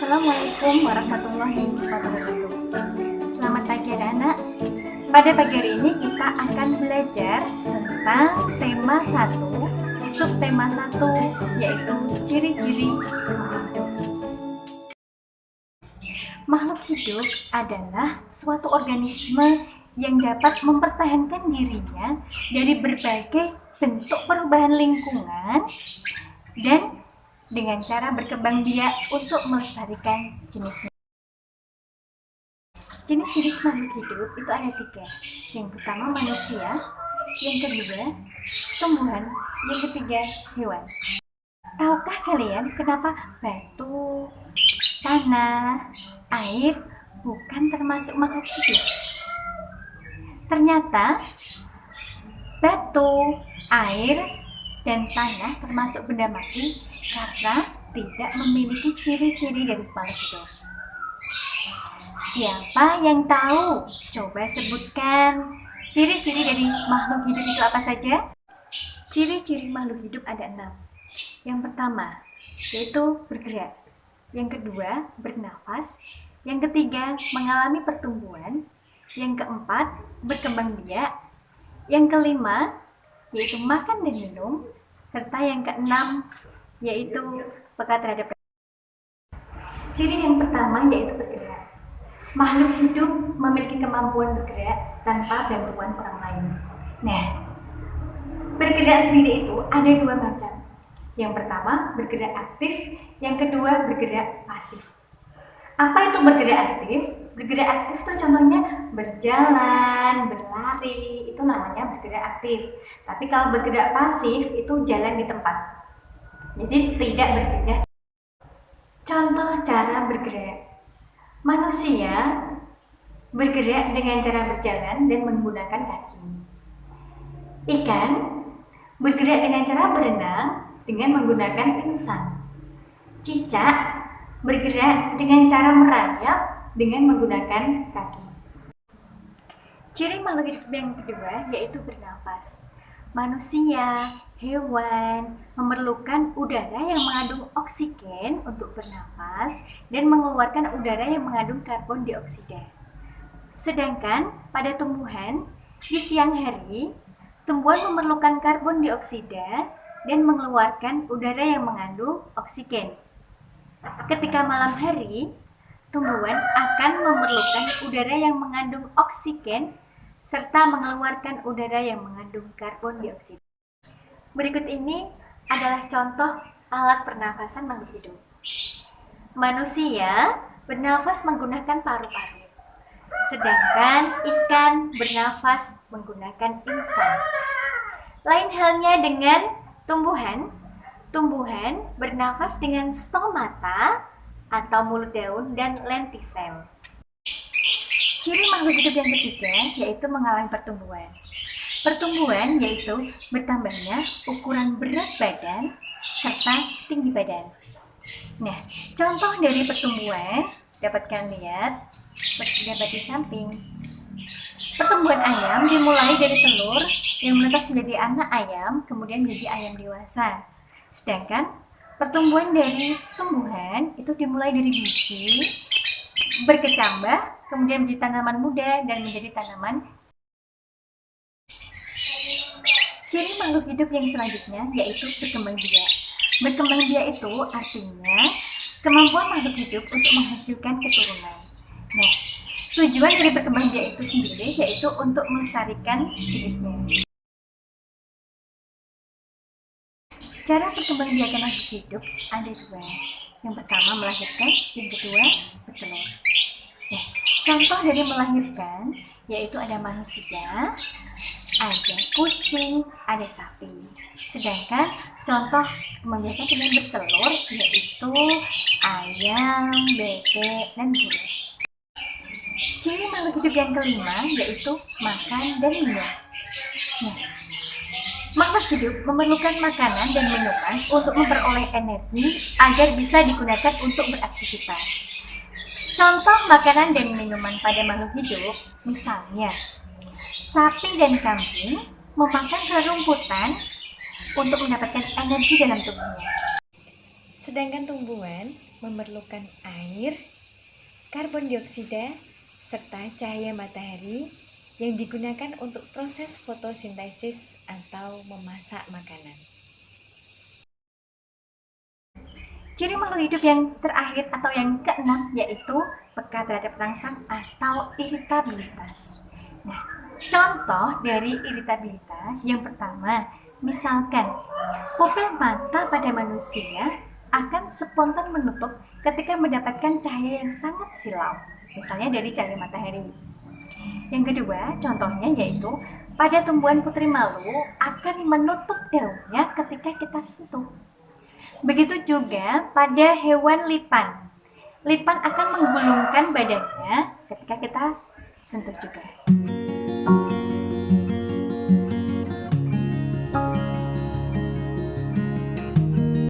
Assalamualaikum warahmatullahi wabarakatuh. Selamat pagi anak-anak. Pada pagi hari ini kita akan belajar tentang tema 1, subtema 1, yaitu ciri-ciri makhluk hidup. Makhluk hidup adalah suatu organisme yang dapat mempertahankan dirinya dari berbagai bentuk perubahan lingkungan dan dengan cara berkembang biak untuk melestarikan jenisnya. Jenis-jenis makhluk hidup itu ada 3. Yang pertama manusia, yang kedua tumbuhan, yang ketiga hewan. Tahukah kalian kenapa batu, tanah, air bukan termasuk makhluk hidup? Ternyata batu, air, dan tanah termasuk benda mati karena tidak memiliki ciri-ciri dari makhluk hidup. Siapa yang tahu? Coba sebutkan ciri-ciri dari makhluk hidup itu apa saja? Ciri-ciri makhluk hidup ada 6. Yang pertama, yaitu bergerak. Yang kedua, bernafas. Yang ketiga, mengalami pertumbuhan. Yang keempat, berkembang biak. Yang kelima, yaitu makan dan minum. Serta yang keenam, yaitu peka terhadap. Ciri yang pertama yaitu bergerak. Makhluk hidup memiliki kemampuan bergerak tanpa bantuan orang lain. Nah, bergerak sendiri itu ada 2 macam. Yang pertama bergerak aktif, yang kedua bergerak pasif. Apa itu bergerak aktif? Bergerak aktif itu contohnya berjalan, berlari, itu namanya bergerak aktif. Tapi kalau bergerak pasif itu jalan di tempat. Jadi tidak bergerak. Contoh cara bergerak. Manusia bergerak dengan cara berjalan dan menggunakan kaki. Ikan bergerak dengan cara berenang dengan menggunakan insang. Cicak bergerak dengan cara merayap dengan menggunakan kaki. Ciri makhluk hidup yang kedua yaitu bernafas. Manusia, hewan memerlukan udara yang mengandung oksigen untuk bernafas dan mengeluarkan udara yang mengandung karbon dioksida. Sedangkan pada tumbuhan, di siang hari, tumbuhan memerlukan karbon dioksida dan mengeluarkan udara yang mengandung oksigen. Ketika malam hari, tumbuhan akan memerlukan udara yang mengandung oksigen serta mengeluarkan udara yang mengandung karbon dioksida. Berikut ini adalah contoh alat pernafasan makhluk hidup. Manusia bernafas menggunakan paru-paru, sedangkan ikan bernafas menggunakan insang. Lain halnya dengan tumbuhan. Tumbuhan bernafas dengan stomata atau mulut daun dan lentisel. Ciri makhluk hidup yang ketiga yaitu mengalami pertumbuhan. Pertumbuhan yaitu bertambahnya ukuran berat badan serta tinggi badan. Nah, contoh dari pertumbuhan dapat kalian lihat dapat di samping. Pertumbuhan ayam dimulai dari telur yang menetas menjadi anak ayam, kemudian menjadi ayam dewasa. Sedangkan pertumbuhan dari tumbuhan itu dimulai dari biji, berkecambah, kemudian menjadi tanaman muda dan menjadi tanaman. Ciri makhluk hidup yang selanjutnya yaitu berkembang biak. Berkembang biak itu artinya kemampuan makhluk hidup untuk menghasilkan keturunan. Nah, tujuan dari berkembang biak itu sendiri yaitu untuk melestarikan jenisnya. Cara perkembangbiakan makhluk hidup ada 2. Yang pertama melahirkan, yang kedua bertelur. Nah, contoh dari melahirkan yaitu ada manusia, ada kucing, ada sapi. Sedangkan contoh membiakan dengan bertelur yaitu ayam, bebek, dan burung. Ciri makhluk hidup yang kelima yaitu makan dan minum. Nah, makhluk hidup memerlukan makanan dan minuman untuk memperoleh energi agar bisa digunakan untuk beraktivitas. Contoh makanan dan minuman pada makhluk hidup, misalnya sapi dan kambing memakan rerumputan untuk mendapatkan energi dalam tubuhnya. Sedangkan tumbuhan memerlukan air, karbon dioksida, serta cahaya matahari yang digunakan untuk proses fotosintesis atau memasak makanan. Ciri makhluk hidup yang terakhir atau yang keenam yaitu peka terhadap rangsang atau iritabilitas. Nah, contoh dari iritabilitas yang pertama, misalkan pupil mata pada manusia akan spontan menutup ketika mendapatkan cahaya yang sangat silau, misalnya dari cahaya matahari. Yang kedua, contohnya yaitu pada tumbuhan putri malu akan menutup daunnya ketika kita sentuh. Begitu juga pada hewan lipan. Lipan akan menggulungkan badannya ketika kita sentuh juga.